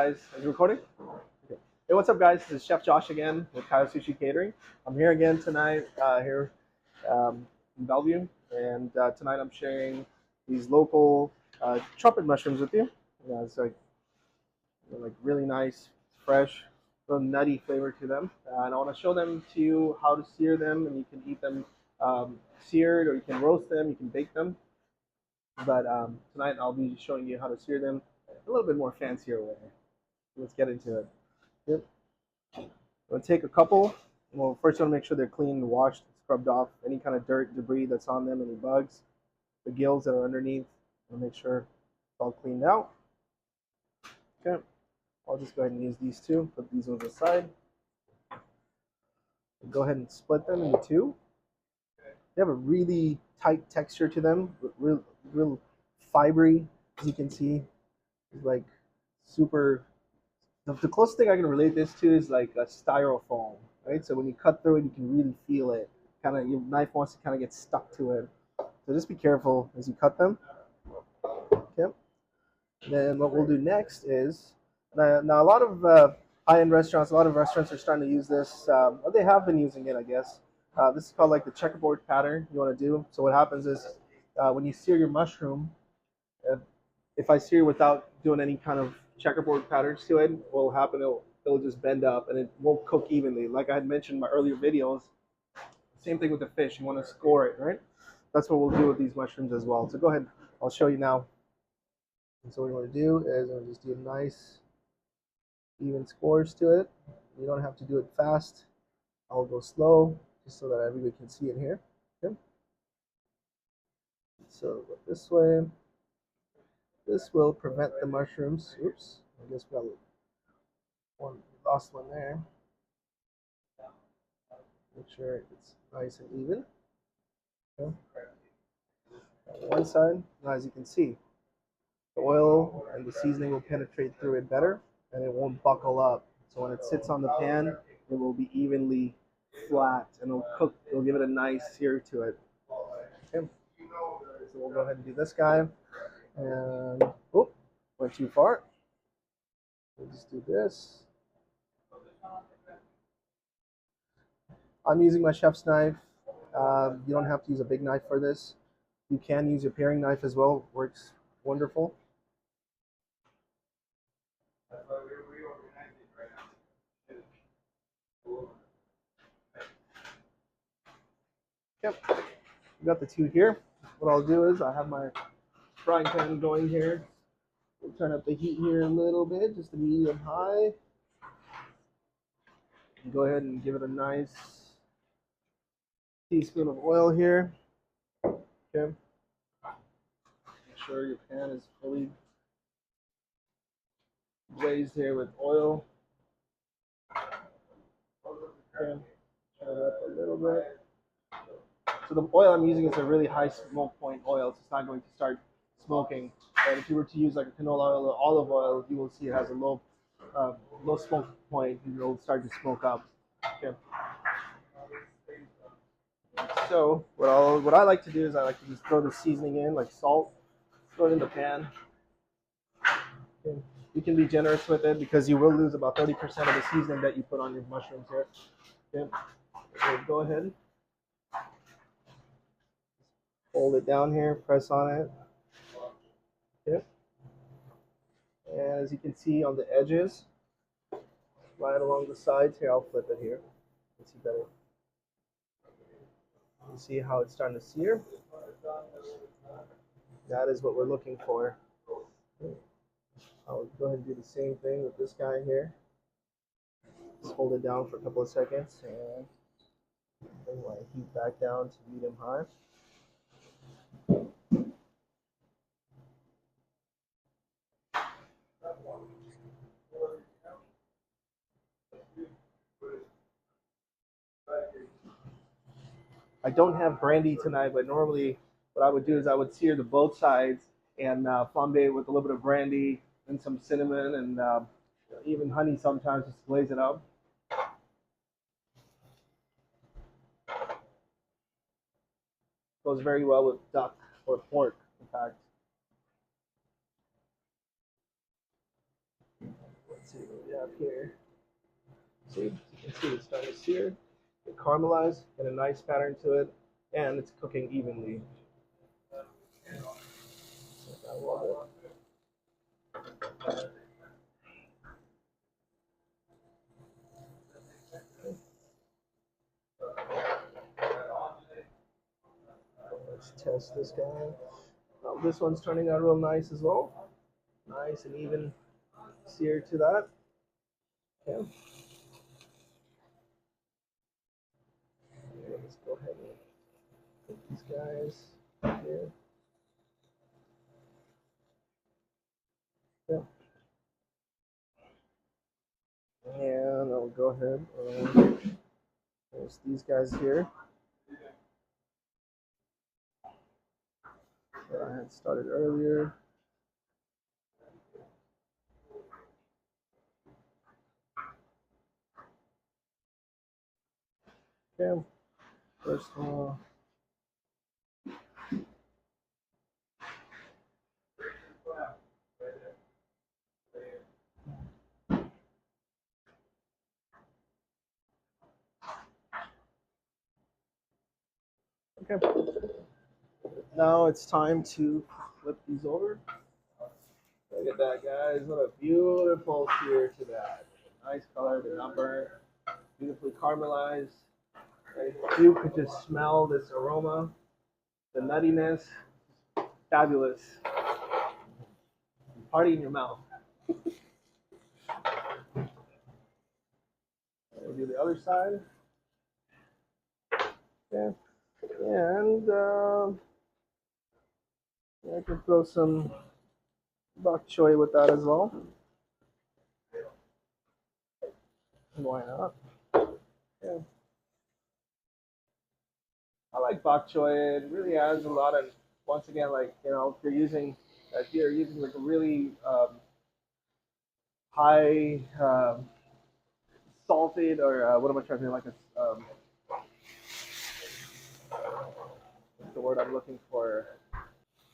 Guys, is it recording? Okay. Hey, what's up, guys? This is Chef Josh again with Kyle Sushi Catering. I'm here again tonight, here in Bellevue, and tonight I'm sharing these local trumpet mushrooms with you. Yeah, it's like they're really nice, fresh, little nutty flavor to them, and I want to show them to you how to sear them, and you can eat them seared, or you can roast them, you can bake them. But tonight I'll be showing you how to sear them a little bit more fancier way. Let's get into it. Yep. We'll take a couple. Well, first you want to make sure they're clean, washed, scrubbed off any kind of dirt, debris that's on them, any bugs, the gills that are underneath. We'll make sure it's all cleaned out. Okay. I'll just go ahead and use these two. Put these ones aside. Go ahead and split them into two. They have a really tight texture to them, real fibery, as you can see. It's like super. The closest thing I can relate this to is like a styrofoam, right? So when you cut through it, you can really feel it. Kind of your knife wants to kind of get stuck to it. So just be careful as you cut them. Okay. Then what we'll do next is now a lot of high-end restaurants, a lot of restaurants are starting to use this. Well, they have been using it, I guess. This is called like the checkerboard pattern you want to do. So what happens is when you sear your mushroom, uh, if I sear without doing any kind of checkerboard patterns to it, what will happen? It'll just bend up and it won't cook evenly. Like I had mentioned in my earlier videos, same thing with the fish. You want to score it, right? That's what we'll do with these mushrooms as well. So go ahead. I'll show you now. And so what you want to do is just do nice, even scores to it. You don't have to do it fast. I'll go slow just so that everybody can see it here. Okay. So go this way. This will prevent the mushrooms. Oops, I guess we got one, lost one there. Make sure it's nice and even. Okay. One side, now as you can see, the oil and the seasoning will penetrate through it better and it won't buckle up. So when it sits on the pan, it will be evenly flat and it'll cook, it'll give it a nice sear to it. Okay. So we'll go ahead and do this guy. And, oh, went too far. We'll just do this. I'm using my chef's knife. You don't have to use a big knife for this. You can use your paring knife as well. Works wonderful. Yep, we got the two here. What I'll do is I have my frying pan going here. We'll turn up the heat here a little bit, just to medium high. And go ahead and give it a nice teaspoon of oil here. Okay. Make sure your pan is fully glazed here with oil. Okay. Turn it up a little bit. So the oil I'm using is a really high smoke point oil, so it's not going to start smoking. But if you were to use like a canola oil or olive oil, you will see it has a low smoke point, and it'll start to smoke up. Okay. So what I like to do is I like to just throw the seasoning in, like salt, throw it in the pan. Okay. You can be generous with it because you will lose about 30% of the seasoning that you put on your mushrooms here. Okay. So go ahead. Hold it down here, press on it. Okay. And as you can see on the edges, right along the sides here, I'll flip it here. You can see better. You see how it's starting to sear? That is what we're looking for. I'll go ahead and do the same thing with this guy here. Just hold it down for a couple of seconds and bring my heat back down to medium high. I don't have brandy tonight, but normally what I would do is I would sear the both sides and flambe it with a little bit of brandy and some cinnamon and even honey sometimes just glaze it up. Goes very well with duck or pork, in fact. see what we have here. See, you can see it's starting to sear, it caramelized, get a nice pattern to it, and it's cooking evenly. Let's test this guy. This one's turning out real nice as well. Nice and even sear to that. Okay. Let's go ahead and put these guys here. Yeah. And I'll go ahead and there's these guys here that I had started earlier. Okay. First one. Okay. Now it's time to flip these over. Look at that, guys. What a beautiful sear to that. Nice color, they're not burnt, beautifully caramelized. You could just smell this aroma, the nuttiness. Fabulous. Party in your mouth. We'll do the other side. Okay. And I can throw some bok choy with that as well. Why not? Yeah. I like bok choy. It really adds a lot of, once again, like, you know, if you're using like a really high salted, or what am I trying to say, like a, what's the word I'm looking for?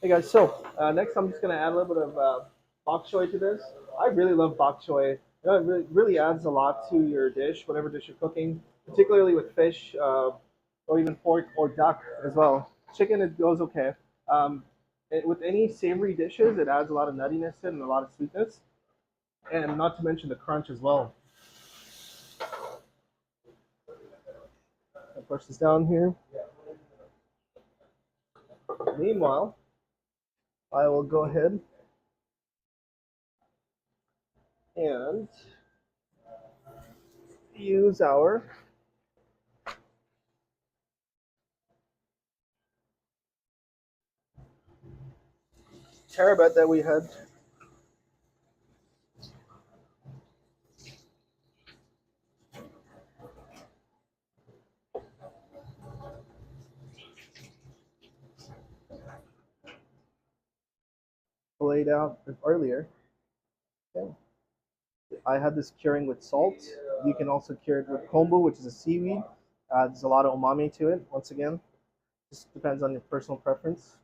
Hey guys, so next I'm just gonna add a little bit of bok choy to this. I really love bok choy. You know, it really adds a lot to your dish, whatever dish you're cooking, particularly with fish, or even pork or duck as well. Chicken, it goes okay. Um, with any savory dishes, it adds a lot of nuttiness in and a lot of sweetness, and not to mention the crunch as well. I'll push this down here. Meanwhile, I will go ahead and use our Turbot that we had laid out earlier. Okay. I had this curing with salt. You can also cure it with kombu, which is a seaweed. There's a lot of umami to it. Once again, just depends on your personal preference.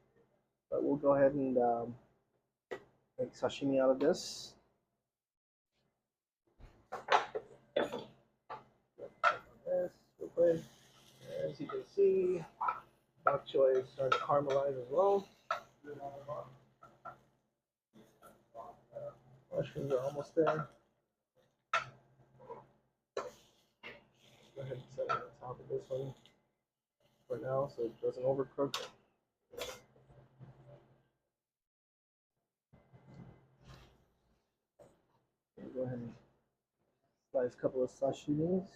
But we'll go ahead and make sashimi out of this. As you can see, bok choy is starting to caramelize as well. Mushrooms are almost there. Go ahead and set it on top of this one for now so it doesn't overcook. Go ahead and slice a couple of sashimis.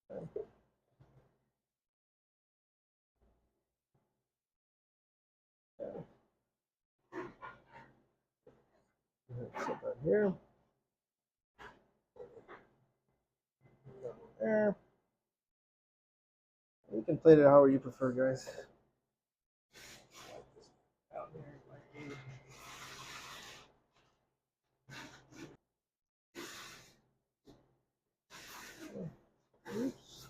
Okay. Set that here. There. You can plate it however you prefer, guys. Oops.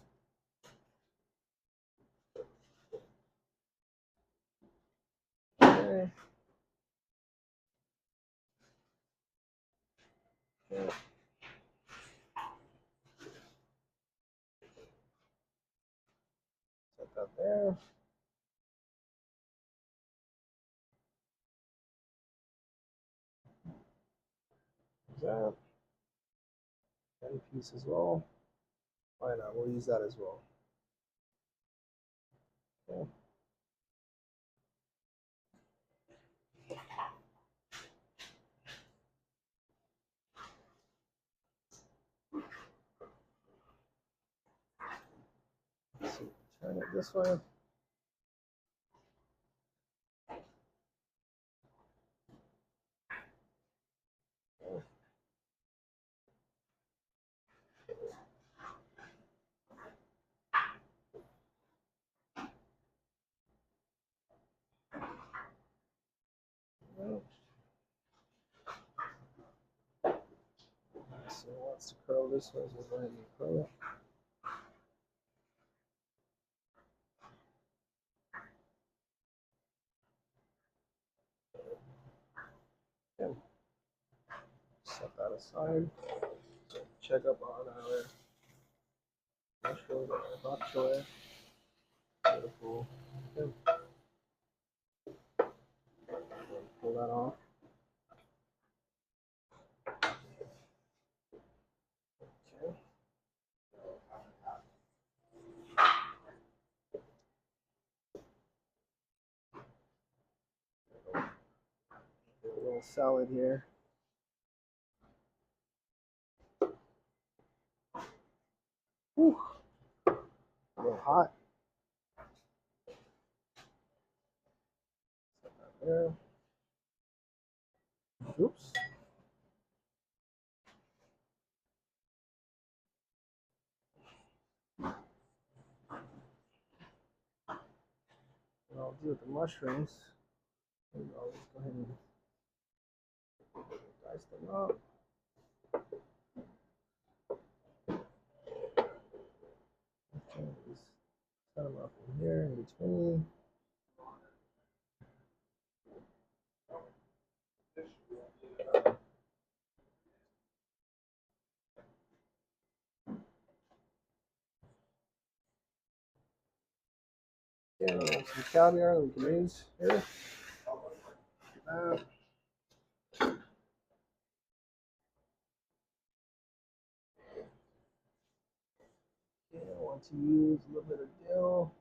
Okay. Yeah. Set that there. That. And piece as well. Why not? We'll use that as well. Okay. So turn it this way. So it wants to curl this way, so we'll go ahead and curl it. Okay. Set that aside. Check up on our mushroom, our bok choy. Beautiful. Okay. Pull that off. Okay. A little salad here. Whew. A little hot. Set that there. Oops. What I'll do with the mushrooms, I'll just go ahead and dice them up. Okay, just set them up in here in between. Okay, we have some caviar that we can use here. Okay, I want to use a little bit of dill.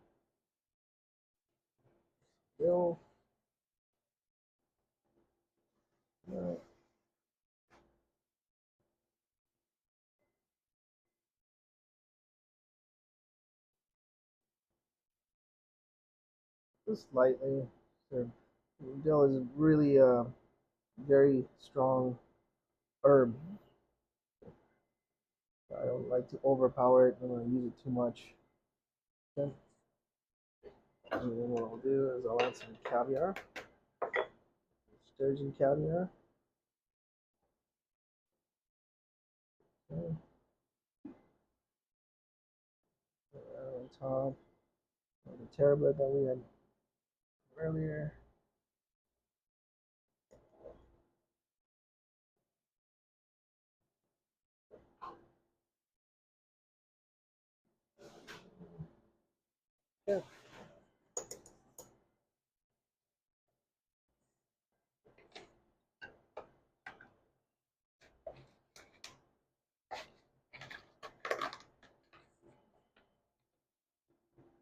Dill. Just lightly. So dill is really a very strong herb. I don't like to overpower it. I don't want to use it too much. Okay. And then what I'll do is I'll add some caviar, sturgeon caviar. Okay. Put that on top of the turbot that we had earlier. Yeah.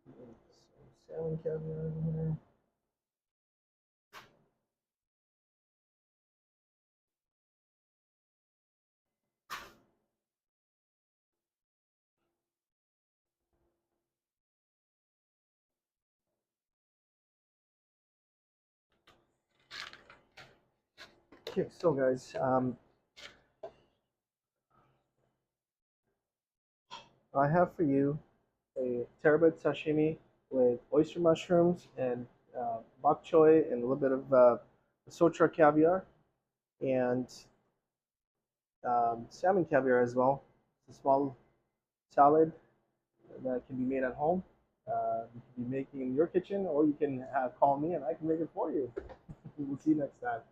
Some salmon caviar in here. Okay, so guys, I have for you a turbot sashimi with oyster mushrooms and bok choy and a little bit of sotra caviar and salmon caviar as well. It's a small salad that can be made at home. You can be making in your kitchen, or you can call me and I can make it for you. We'll see you next time.